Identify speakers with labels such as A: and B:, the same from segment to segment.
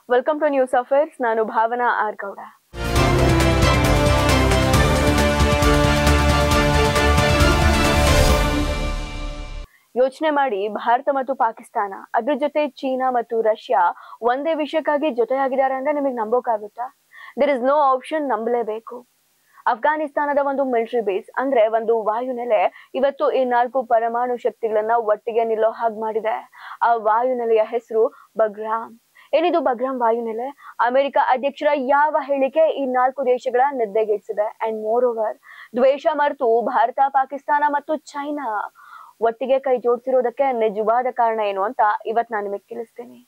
A: Welcome two news affairs. ನಾನು Bhavana R Gowda. ಯೋಚನೆ ಮಾಡಿ, ಭಾರತ ಮತ್ತು ಪಾಕಿಸ್ತಾನ, ಅದ್ರ ಜೊತೆ ಚೀನಾ ಮತ್ತು ರಷ್ಯಾ ಒಂದೇ ವಿಷಯಕ್ಕಾಗಿ ಜೊತೆಯಾಗಿದ್ದಾರೆ ಅಂದ್ರೆ ನಿಮಗೆ ನಂಬೋಕಾಗುತ್ತಾ? ದೇರ್ ಇಸ್ ನೋ ಆಪ್ಷನ್, ನಂಬಲೇಬೇಕು. ಅಫ್ಘಾನಿಸ್ತಾನದ ಒಂದು ಮಿಲಿಟರಿ ಬೇಸ್ ಅಂದ್ರೆ ಒಂದು ವಾಯುನೆಲೆ ಇವತ್ತು ಈ 4 ಪರಮಾಣು ಶಕ್ತಿಗಳನ್ನ ಒಟ್ಟಿಗೆ ನಿಲ್ಲೋ ಹಾಗೆ ಮಾಡಿದೆ. ಆ ವಾಯುನೆಲೆಯ ಹೆಸರು ಬಗ್ರಾಮ್. ಏನಿದು ಬಗ್ರಾಮ್ ವಾಯುನೆಲೆ? ಅಮೆರಿಕ ಅಧ್ಯಕ್ಷರ ಯಾವ ಹೇಳಿಕೆ ಈ 4 ದೇಶಗಳ ನಿದ್ದೆಗೆಡಿಸಿದೆ? ಅಂಡ್ ಮೋರ್ ಓವರ್, ದ್ವೇಷ ಮರೆತು ಭಾರತ, ಪಾಕಿಸ್ತಾನ ಮತ್ತು ಚೈನಾ ಒಟ್ಟಿಗೆ ಕೈ ಜೋಡಿಸಿರೋದಕ್ಕೆ ನಿಜವಾದ ಕಾರಣ ಏನು ಅಂತ ಇವತ್ತು ನಾನು ನಿಮಗೆ ತಿಳಿಸ್ತೀನಿ.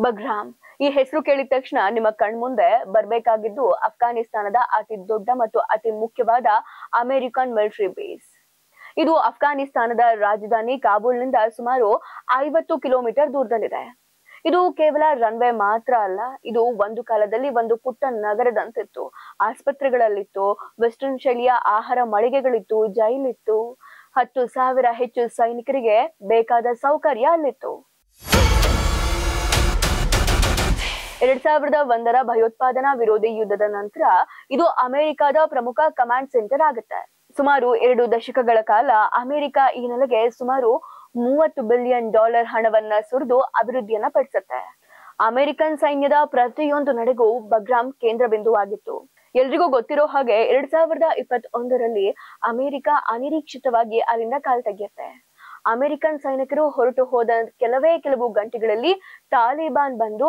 A: ಬಗ್ರಾಮ್ ಈ ಹೆಸರು ಕೇಳಿದ ತಕ್ಷಣ ನಿಮ್ಮ ಕಣ್ಮುಂದೆ ಬರ್ಬೇಕಾಗಿದ್ದು ಅಫ್ಘಾನಿಸ್ತಾನದ ಅತಿ ದೊಡ್ಡ ಮತ್ತು ಅತಿ ಮುಖ್ಯವಾದ ಅಮೆರಿಕನ್ ಮಿಲಿಟರಿ ಬೇಸ್. ಇದು ಅಫ್ಘಾನಿಸ್ತಾನದ ರಾಜಧಾನಿ ಕಾಬೂಲ್ನಿಂದ ಸುಮಾರು 50 ಕಿಲೋಮೀಟರ್ ದೂರದಲ್ಲಿದೆ. ಇದು ಕೇವಲ ರನ್ವೇ ಮಾತ್ರ ಅಲ್ಲ, ಇದು ಒಂದು ಕಾಲದಲ್ಲಿ ಒಂದು ಪುಟ್ಟ ನಗರದಂತಿತ್ತು. ಆಸ್ಪತ್ರೆಗಳಲ್ಲಿತ್ತು, ವೆಸ್ಟರ್ನ್ ಶೈಲಿಯ ಆಹಾರ ಮಳಿಗೆಗಳಿತ್ತು, ಜೈಲಿತ್ತು, 10,000 ಹೆಚ್ಚು ಸೈನಿಕರಿಗೆ ಬೇಕಾದ ಸೌಕರ್ಯ ಅಲ್ಲಿತ್ತು. 2001ರ ಭಯೋತ್ಪಾದನಾ ವಿರೋಧಿ ಯುದ್ಧದ ನಂತರ ಇದು ಅಮೆರಿಕದ ಪ್ರಮುಖ ಕಮಾಂಡ್ ಸೆಂಟರ್ ಆಗುತ್ತೆ. ಸುಮಾರು 2 ದಶಕಗಳ ಕಾಲ ಅಮೆರಿಕ ಈ ನೆಲೆಗೆ ಸುಮಾರು $30 ಬಿಲಿಯನ್ ಹಣವನ್ನ ಸುರಿದು ಅಭಿವೃದ್ಧಿಯನ್ನ ಪಡಿಸುತ್ತೆ. ಅಮೆರಿಕನ್ ಸೈನ್ಯದ ಪ್ರತಿಯೊಂದು ನಡೆಗೂ ಬಗ್ರಾಮ್ ಕೇಂದ್ರ ಬಿಂದುವಾಗಿತ್ತು. ಎಲ್ರಿಗೂ ಗೊತ್ತಿರೋ ಹಾಗೆ 2021ರಲ್ಲಿ ಅಮೆರಿಕ ಅನಿರೀಕ್ಷಿತವಾಗಿ ಅಲ್ಲಿಂದ ಕಾಲ್ ತೆಗೆಯುತ್ತೆ. ಅಮೆರಿಕನ್ ಸೈನಿಕರು ಹೊರಟು ಹೋದ ಕೆಲವು ಗಂಟೆಗಳಲ್ಲಿ ತಾಲಿಬಾನ್ ಬಂದು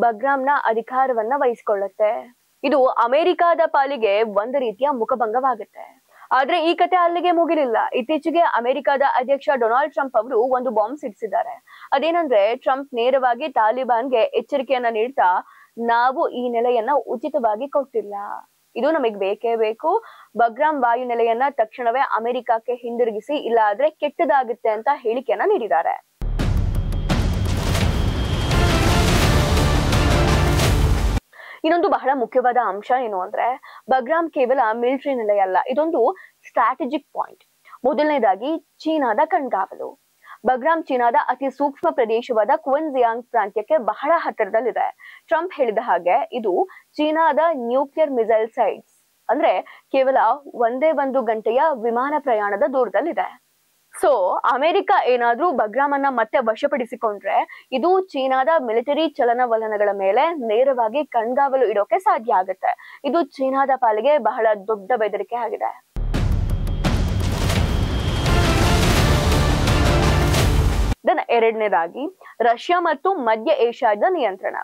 A: ಬಗ್ರಾಮ್ನ ಅಧಿಕಾರವನ್ನ ವಹಿಸಿಕೊಳ್ಳುತ್ತೆ. ಇದು ಅಮೆರಿಕದ ಪಾಲಿಗೆ ಒಂದು ರೀತಿಯ ಮುಖಭಂಗವಾಗುತ್ತೆ. ಆದ್ರೆ ಈ ಕತೆ ಅಲ್ಲಿಗೆ ಮುಗಿಲಿಲ್ಲ. ಇತ್ತೀಚೆಗೆ ಅಮೆರಿಕದ ಅಧ್ಯಕ್ಷ ಡೊನಾಲ್ಡ್ ಟ್ರಂಪ್ ಅವರು ಒಂದು ಬಾಂಬ್ ಸಿಡಿಸಿದ್ದಾರೆ. ಅದೇನಂದ್ರೆ, ಟ್ರಂಪ್ ನೇರವಾಗಿ ತಾಲಿಬಾನ್ಗೆ ಎಚ್ಚರಿಕೆಯನ್ನ ನೀಡ್ತಾ, ನಾವು ಈ ನೆಲೆಯನ್ನ ಉಚಿತವಾಗಿ ಕೊಟ್ಟಿಲ್ಲ, ಇದು ನಮಗ್ ಬೇಕೇ ಬೇಕು, ಬಗ್ರಾಮ್ ವಾಯುನೆಲೆಯನ್ನ ತಕ್ಷಣವೇ ಅಮೆರಿಕಕ್ಕೆ ಹಿಂದಿರುಗಿಸಿ, ಇಲ್ಲ ಆದ್ರೆ ಕೆಟ್ಟದಾಗುತ್ತೆ ಅಂತ ಹೇಳಿಕೆಯನ್ನ ನೀಡಿದ್ದಾರೆ. ಇನ್ನೊಂದು ಬಹಳ ಮುಖ್ಯವಾದ ಅಂಶ ಏನು ಅಂದ್ರೆ, ಬಗ್ರಾಮ್ ಕೇವಲ ಮಿಲಿಟರಿ ನೆಲೆಯಲ್ಲ, ಇದೊಂದು ಸ್ಟ್ರಾಟಜಿಕ್ ಪಾಯಿಂಟ್. ಮೊದಲನೇದಾಗಿ ಚೀನಾದ ಕಣ್ಗಾವಲು. ಬಗ್ರಾಮ್ ಚೀನಾದ ಅತಿ ಸೂಕ್ಷ್ಮ ಪ್ರದೇಶವಾದ ಕ್ವಿನ್ಜಿಯಾಂಗ್ ಪ್ರಾಂತ್ಯಕ್ಕೆ ಬಹಳ ಹತ್ತಿರದಲ್ಲಿದೆ. ಟ್ರಂಪ್ ಹೇಳಿದ ಹಾಗೆ ಇದು ಚೀನಾದ ನ್ಯೂಕ್ಲಿಯರ್ ಮಿಸೈಲ್ ಸೈಟ್ಸ್, ಅಂದ್ರೆ ಕೇವಲ ಒಂದು ಗಂಟೆಯ ವಿಮಾನ ಪ್ರಯಾಣದ ದೂರದಲ್ಲಿದೆ. ಸೊ ಅಮೆರಿಕ ಏನಾದ್ರೂ ಬಗ್ರಾಮ್ ಅನ್ನ ಮತ್ತೆ ವಶಪಡಿಸಿಕೊಂಡ್ರೆ ಇದು ಚೀನಾದ ಮಿಲಿಟರಿ ಚಲನವಲನಗಳ ಮೇಲೆ ನೇರವಾಗಿ ಕಣ್ಗಾವಲು ಇಡೋಕೆ ಸಾಧ್ಯ ಆಗುತ್ತೆ. ಇದು ಚೀನಾದ ಪಾಲಿಗೆ ಬಹಳ ದೊಡ್ಡ ಬೆದರಿಕೆ ಆಗಿದೆ. ಎರಡನೇದಾಗಿ ರಷ್ಯಾ ಮತ್ತು ಮಧ್ಯ ಏಷ್ಯಾದ ನಿಯಂತ್ರಣ.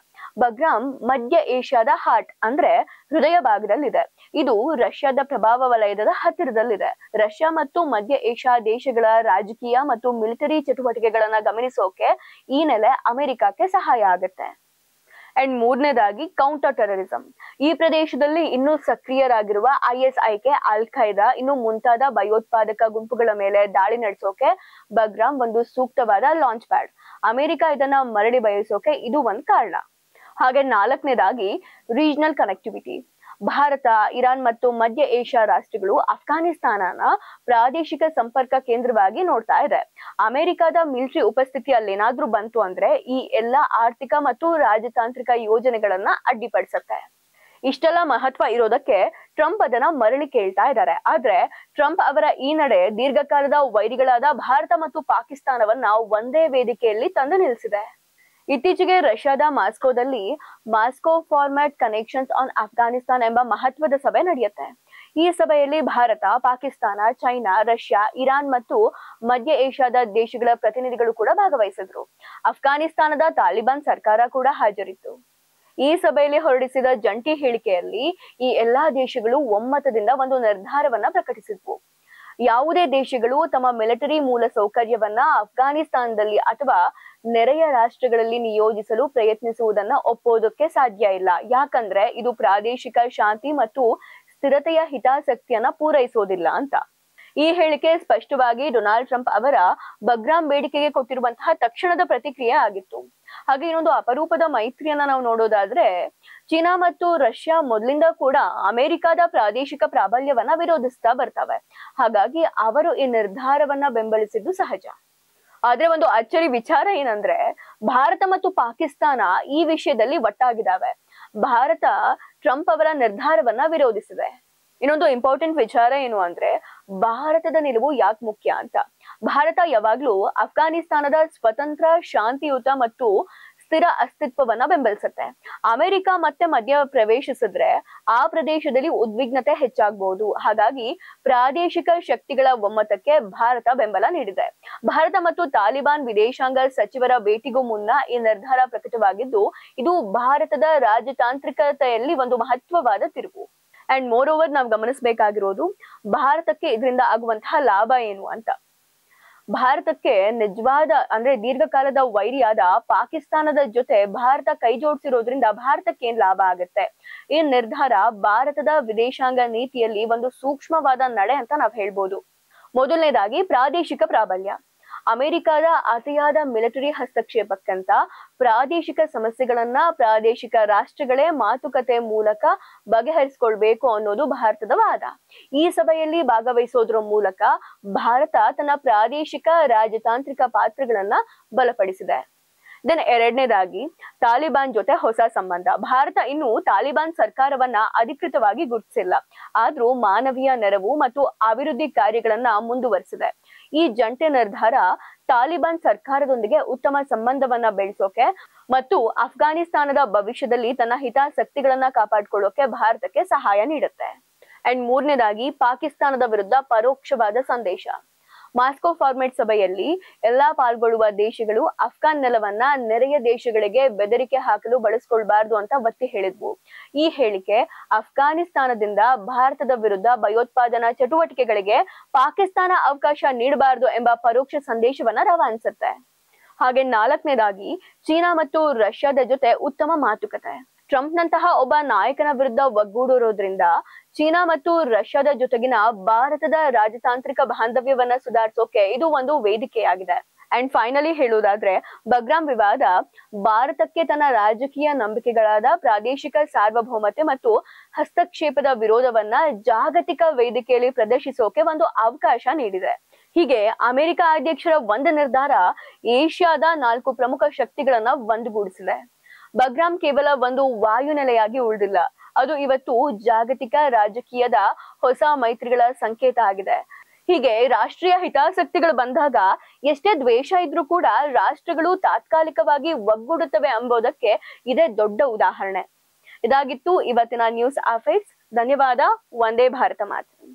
A: ಬಗ್ರಾಮ್ ಮಧ್ಯ ಏಷ್ಯಾದ ಹಾರ್ಟ್ ಅಂದ್ರೆ ಹೃದಯ ಭಾಗದಲ್ಲಿದೆ. ಇದು ರಷ್ಯಾದ ಪ್ರಭಾವ ವಲಯದ ಹತ್ತಿರದಲ್ಲಿದೆ. ರಷ್ಯಾ ಮತ್ತು ಮಧ್ಯ ಏಷ್ಯಾ ದೇಶಗಳ ರಾಜಕೀಯ ಮತ್ತು ಮಿಲಿಟರಿ ಚಟುವಟಿಕೆಗಳನ್ನ ಗಮನಿಸೋಕೆ ಈ ನೆಲೆ ಅಮೆರಿಕಕ್ಕೆ ಸಹಾಯ ಆಗುತ್ತೆ. ಅಂಡ್ ಮೂರನೇದಾಗಿ ಕೌಂಟರ್ ಟೆರರಿಸಂ. ಈ ಪ್ರದೇಶದಲ್ಲಿ ಇನ್ನೂ ಸಕ್ರಿಯರಾಗಿರುವ ISIK, ಅಲ್ ಖೈದಾ ಇನ್ನು ಮುಂತಾದ ಭಯೋತ್ಪಾದಕ ಗುಂಪುಗಳ ಮೇಲೆ ದಾಳಿ ನಡೆಸೋಕೆ ಬಗ್ರಾಮ್ ಒಂದು ಸೂಕ್ತವಾದ ಲಾಂಚ್ ಪ್ಯಾಡ್. ಅಮೆರಿಕ ಇದನ್ನ ಮರಳಿ ಬಯಸೋಕೆ ಇದು ಒಂದ್ ಕಾರಣ. ಹಾಗೆ ನಾಲ್ಕನೇದಾಗಿ ರೀಜನಲ್ ಕನೆಕ್ಟಿವಿಟಿ. ಭಾರತ, ಇರಾನ್ ಮತ್ತು ಮಧ್ಯ ಏಷ್ಯಾ ರಾಷ್ಟ್ರಗಳು ಅಫ್ಘಾನಿಸ್ತಾನನ ಪ್ರಾದೇಶಿಕ ಸಂಪರ್ಕ ಕೇಂದ್ರವಾಗಿ ನೋಡ್ತಾ ಇದೆ. ಅಮೆರಿಕದ ಮಿಲಿಟರಿ ಉಪಸ್ಥಿತಿ ಅಲ್ಲೇನಾದ್ರೂ ಬಂತು ಅಂದ್ರೆ ಈ ಎಲ್ಲಾ ಆರ್ಥಿಕ ಮತ್ತು ರಾಜತಾಂತ್ರಿಕ ಯೋಜನೆಗಳನ್ನ ಅಡ್ಡಿಪಡಿಸುತ್ತೆ. ಇಷ್ಟೆಲ್ಲ ಮಹತ್ವ ಇರೋದಕ್ಕೆ ಟ್ರಂಪ್ ಅದನ್ನ ಮರಳಿ ಕೇಳ್ತಾ ಇದ್ದಾರೆ. ಆದ್ರೆ ಟ್ರಂಪ್ ಅವರ ಈ ನಡೆ ದೀರ್ಘಕಾಲದ ವೈರಿಗಳಾದ ಭಾರತ ಮತ್ತು ಪಾಕಿಸ್ತಾನವನ್ನ ಒಂದೇ ವೇದಿಕೆಯಲ್ಲಿ ತಂದು ನಿಲ್ಲಿಸಿದೆ. ಇತ್ತೀಚೆಗೆ ರಷ್ಯಾದ ಮಾಸ್ಕೋದಲ್ಲಿ Moscow format connections on Afghanistan ಎಂಬ ಮಹತ್ವದ ಸಭೆ ನಡೆಯುತ್ತೆ. ಈ ಸಭೆಯಲ್ಲಿ Bharat, Pakistan, China, Russia, Iran ಮತ್ತು ಮಧ್ಯ ಏಷ್ಯಾದ ದೇಶಗಳ ಪ್ರತಿನಿಧಿಗಳು ಕೂಡ ಭಾಗವಹಿಸಿದ್ರು. ಅಫ್ಘಾನಿಸ್ತಾನದ ತಾಲಿಬಾನ್ ಸರ್ಕಾರ ಕೂಡ ಹಾಜರಿತ್ತು. ಈ ಸಭೆಯಲ್ಲಿ ಹೊರಡಿಸಿದ ಜಂಟಿ ಹೇಳಿಕೆಯಲ್ಲಿ ಈ ಎಲ್ಲಾ ದೇಶಗಳು ಒಮ್ಮತದಿಂದ ಒಂದು ನಿರ್ಧಾರವನ್ನ ಪ್ರಕಟಿಸಿದ್ವು. ಯಾವುದೇ ದೇಶಗಳು ತಮ್ಮ ಮಿಲಿಟರಿ ಮೂಲ ಸೌಕರ್ಯವನ್ನ ಅಫ್ಘಾನಿಸ್ತಾನದಲ್ಲಿ ಅಥವಾ ನೆರೆಯ ರಾಷ್ಟ್ರಗಳಲ್ಲಿ ನಿಯೋಜಿಸಲು ಪ್ರಯತ್ನಿಸುವುದನ್ನ ಒಪ್ಪೋದಕ್ಕೆ ಸಾಧ್ಯ ಇಲ್ಲ. ಯಾಕಂದ್ರೆ ಇದು ಪ್ರಾದೇಶಿಕ ಶಾಂತಿ ಮತ್ತು ಸ್ಥಿರತೆಯ ಹಿತಾಸಕ್ತಿಯನ್ನ ಪೂರೈಸೋದಿಲ್ಲ ಅಂತ. ಈ ಹೇಳಿಕೆ ಸ್ಪಷ್ಟವಾಗಿ ಡೊನಾಲ್ಡ್ ಟ್ರಂಪ್ ಅವರ ಬಗ್ರಾಮ್ ಬೇಡಿಕೆಗೆ ಕೊಟ್ಟಿರುವಂತಹ ತಕ್ಷಣದ ಪ್ರತಿಕ್ರಿಯೆ ಆಗಿತ್ತು. ಹಾಗೆ ಇನ್ನೊಂದು ಅಪರೂಪದ ಮೈತ್ರಿಯನ್ನ ನಾವು ನೋಡೋದಾದ್ರೆ, ಚೀನಾ ಮತ್ತು ರಷ್ಯಾ ಮೊದಲಿಂದ ಕೂಡ ಅಮೆರಿಕದ ಪ್ರಾದೇಶಿಕ ಪ್ರಾಬಲ್ಯವನ್ನ ವಿರೋಧಿಸ್ತಾ ಬರ್ತವೆ. ಹಾಗಾಗಿ ಅವರು ಈ ನಿರ್ಧಾರವನ್ನ ಬೆಂಬಲಿಸಿದ್ದು ಸಹಜ. ಆದ್ರೆ ಒಂದು ಅಚ್ಚರಿ ವಿಚಾರ ಏನಂದ್ರೆ ಭಾರತ ಮತ್ತು ಪಾಕಿಸ್ತಾನ ಈ ವಿಷಯದಲ್ಲಿ ಒಟ್ಟಾಗಿದ್ದಾವೆ. ಭಾರತ ಟ್ರಂಪ್ ಅವರ ನಿರ್ಧಾರವನ್ನ ವಿರೋಧಿಸಿದೆ. ಇನ್ನೊಂದು ಇಂಪಾರ್ಟೆಂಟ್ ವಿಚಾರ ಏನು ಅಂದ್ರೆ ಭಾರತದ ನಿಲುವು ಯಾಕೆ ಮುಖ್ಯ ಅಂತ. ಭಾರತ ಯಾವಾಗ್ಲೂ ಅಫ್ಘಾನಿಸ್ತಾನದ ಸ್ವತಂತ್ರ, ಶಾಂತಿಯುತ ಮತ್ತು ಸ್ಥಿರ ಅಸ್ತಿತ್ವವನ್ನ ಬೆಂಬಲಿಸುತ್ತೆ. ಅಮೆರಿಕ ಮತ್ತೆ ಮಧ್ಯ ಪ್ರವೇಶಿಸಿದ್ರೆ ಆ ಪ್ರದೇಶದಲ್ಲಿ ಉದ್ವಿಗ್ನತೆ ಹೆಚ್ಚಾಗಬಹುದು. ಹಾಗಾಗಿ ಪ್ರಾದೇಶಿಕ ಶಕ್ತಿಗಳ ಒಮ್ಮತಕ್ಕೆ ಭಾರತ ಬೆಂಬಲ ನೀಡಿದೆ. ಭಾರತ ಮತ್ತು ತಾಲಿಬಾನ್ ವಿದೇಶಾಂಗ ಸಚಿವರ ಭೇಟಿಗೂ ಮುನ್ನ ಈ ನಿರ್ಧಾರ ಪ್ರಕಟವಾಗಿದ್ದು, ಇದು ಭಾರತದ ರಾಜತಾಂತ್ರಿಕತೆಯಲ್ಲಿ ಒಂದು ಮಹತ್ವವಾದ ತಿರುವು. ಅಂಡ್ ಮೋರ್ ಓವರ್ ನಾವು ಗಮನಿಸಬೇಕಾಗಿರೋದು ಭಾರತಕ್ಕೆ ಇದರಿಂದ ಆಗುವಂತಹ ಲಾಭ ಏನು ಅಂತ. ಭಾರತಕ್ಕೆ ನಿಜವಾದ ಅಂದ್ರೆ ದೀರ್ಘಕಾಲದ ವೈರಿಯಾದ ಪಾಕಿಸ್ತಾನದ ಜೊತೆ ಭಾರತ ಕೈ ಜೋಡಿಸಿರೋದ್ರಿಂದ ಭಾರತಕ್ಕೆ ಏನ್ ಲಾಭ ಆಗುತ್ತೆ? ಈ ನಿರ್ಧಾರ ಭಾರತದ ವಿದೇಶಾಂಗ ನೀತಿಯಲ್ಲಿ ಒಂದು ಸೂಕ್ಷ್ಮವಾದ ನಡೆ ಅಂತ ನಾವ್ ಹೇಳ್ಬೋದು. ಮೊದಲನೇದಾಗಿ ಪ್ರಾದೇಶಿಕ ಪ್ರಾಬಲ್ಯ. ಅಮೆರಿಕದ ಅತಿಯಾದ ಮಿಲಿಟರಿ ಹಸ್ತಕ್ಷೇಪಕ್ಕಂತ ಪ್ರಾದೇಶಿಕ ಸಮಸ್ಯೆಗಳನ್ನ ಪ್ರಾದೇಶಿಕ ರಾಷ್ಟ್ರಗಳೇ ಮಾತುಕತೆ ಮೂಲಕ ಬಗೆಹರಿಸಿಕೊಳ್ಬೇಕು ಅನ್ನೋದು ಭಾರತದ ವಾದ. ಈ ಸಭೆಯಲ್ಲಿ ಭಾಗವಹಿಸೋದ್ರ ಮೂಲಕ ಭಾರತ ತನ್ನ ಪ್ರಾದೇಶಿಕ ರಾಜತಾಂತ್ರಿಕ ಪಾತ್ರಗಳನ್ನ ಬಲಪಡಿಸಿದೆ. ದೆನ್ ಎರಡನೇದಾಗಿ ತಾಲಿಬಾನ್ ಜೊತೆ ಹೊಸ ಸಂಬಂಧ. ಭಾರತ ಇನ್ನು ತಾಲಿಬಾನ್ ಸರ್ಕಾರವನ್ನ ಅಧಿಕೃತವಾಗಿ ಗುರುತಿಸಿಲ್ಲ, ಆದ್ರೂ ಮಾನವೀಯ ನೆರವು ಮತ್ತು ಅಭಿವೃದ್ಧಿ ಕಾರ್ಯಗಳನ್ನ ಮುಂದುವರಿಸಿದೆ. ಈ ಜಂಟಿ ನಿರ್ಧಾರ ತಾಲಿಬಾನ್ ಸರ್ಕಾರದೊಂದಿಗೆ ಉತ್ತಮ ಸಂಬಂಧವನ್ನ ಬೆಳೆಸೋಕೆ ಮತ್ತು ಅಫ್ಘಾನಿಸ್ತಾನದ ಭವಿಷ್ಯದಲ್ಲಿ ತನ್ನ ಹಿತಾಸಕ್ತಿಗಳನ್ನ ಕಾಪಾಡ್ಕೊಳ್ಳೋಕೆ ಭಾರತಕ್ಕೆ ಸಹಾಯ ನೀಡುತ್ತೆ. ಅಂಡ್ ಮೂರನೇದಾಗಿ ಪಾಕಿಸ್ತಾನದ ವಿರುದ್ಧ ಪರೋಕ್ಷವಾದ ಸಂದೇಶ. ಮಾಸ್ಕೋ ಫಾರ್ಮೆಟ್ ಸಭೆಯಲ್ಲಿ ಎಲ್ಲಾ ಪಾಲ್ಗೊಳ್ಳುವ ದೇಶಗಳು ಅಫ್ಘಾನ್ ನೆಲವನ್ನ ನೆರೆಯ ದೇಶಗಳಿಗೆ ಬೆದರಿಕೆ ಹಾಕಲು ಬಳಸ್ಕೊಳ್ಬಾರ್ದು ಅಂತ ಒತ್ತಿ ಹೇಳಿದ್ವು. ಈ ಹೇಳಿಕೆ ಅಫ್ಘಾನಿಸ್ತಾನದಿಂದ ಭಾರತದ ವಿರುದ್ಧ ಭಯೋತ್ಪಾದನಾ ಚಟುವಟಿಕೆಗಳಿಗೆ ಪಾಕಿಸ್ತಾನ ಅವಕಾಶ ನೀಡಬಾರದು ಎಂಬ ಪರೋಕ್ಷ ಸಂದೇಶವನ್ನ ರವಾನಿಸುತ್ತೆ. ಹಾಗೆ ನಾಲ್ಕನೇದಾಗಿ ಚೀನಾ ಮತ್ತು ರಷ್ಯಾದ ಜೊತೆ ಉತ್ತಮ ಮಾತುಕತೆ. ಟ್ರಂಪ್ ನಂತಹ ಒಬ್ಬ ನಾಯಕನ ವಿರುದ್ಧ ಒಗ್ಗೂಡಿರೋದ್ರಿಂದ ಚೀನಾ ಮತ್ತು ರಷ್ಯಾದ ಜೊತೆಗಿನ ಭಾರತದ ರಾಜತಾಂತ್ರಿಕ ಬಾಂಧವ್ಯವನ್ನ ಸುಧಾರಿಸೋಕೆ ಇದು ಒಂದು ವೇದಿಕೆಯಾಗಿದೆ. ಅಂಡ್ ಫೈನಲಿ ಹೇಳುವುದಾದ್ರೆ ಬಗ್ರಾಮ್ ವಿವಾದ ಭಾರತಕ್ಕೆ ತನ್ನ ರಾಜಕೀಯ ನಂಬಿಕೆಗಳಾದ ಪ್ರಾದೇಶಿಕ ಸಾರ್ವಭೌಮತೆ ಮತ್ತು ಹಸ್ತಕ್ಷೇಪದ ವಿರೋಧವನ್ನ ಜಾಗತಿಕ ವೇದಿಕೆಯಲ್ಲಿ ಪ್ರದರ್ಶಿಸೋಕೆ ಒಂದು ಅವಕಾಶ ನೀಡಿದೆ. ಹೀಗೆ ಅಮೆರಿಕ ಅಧ್ಯಕ್ಷರ ಒಂದು ನಿರ್ಧಾರ ಏಷ್ಯಾದ 4 ಪ್ರಮುಖ ಶಕ್ತಿಗಳನ್ನ ಒಂದುಗೂಡಿಸಿದೆ. ಬಗ್ರಾಮ್ ಕೇವಲ ಒಂದು ವಾಯುನೆಲೆಯಾಗಿ ಉಳಿದಿಲ್ಲ, ಅದು ಇವತ್ತು ಜಾಗತಿಕ ರಾಜಕೀಯದ ಹೊಸ ಮೈತ್ರಿಗಳ ಸಂಕೇತ ಆಗಿದೆ. ಹೀಗೆ ರಾಷ್ಟ್ರೀಯ ಹಿತಾಸಕ್ತಿಗಳು ಬಂದಾಗ ಎಷ್ಟೇ ದ್ವೇಷ ಇದ್ರೂ ಕೂಡ ರಾಷ್ಟ್ರಗಳು ತಾತ್ಕಾಲಿಕವಾಗಿ ಒಗ್ಗೂಡುತ್ತವೆ ಎಂಬುದಕ್ಕೆ ಇದೇ ದೊಡ್ಡ ಉದಾಹರಣೆ. ಇದಾಗಿತ್ತು ಇವತ್ತಿನ ನ್ಯೂಸ್ ಅಪ್ಡೇಟ್ಸ್. ಧನ್ಯವಾದ. ವಂದೇ ಭಾರತ ಮಾತರಂ.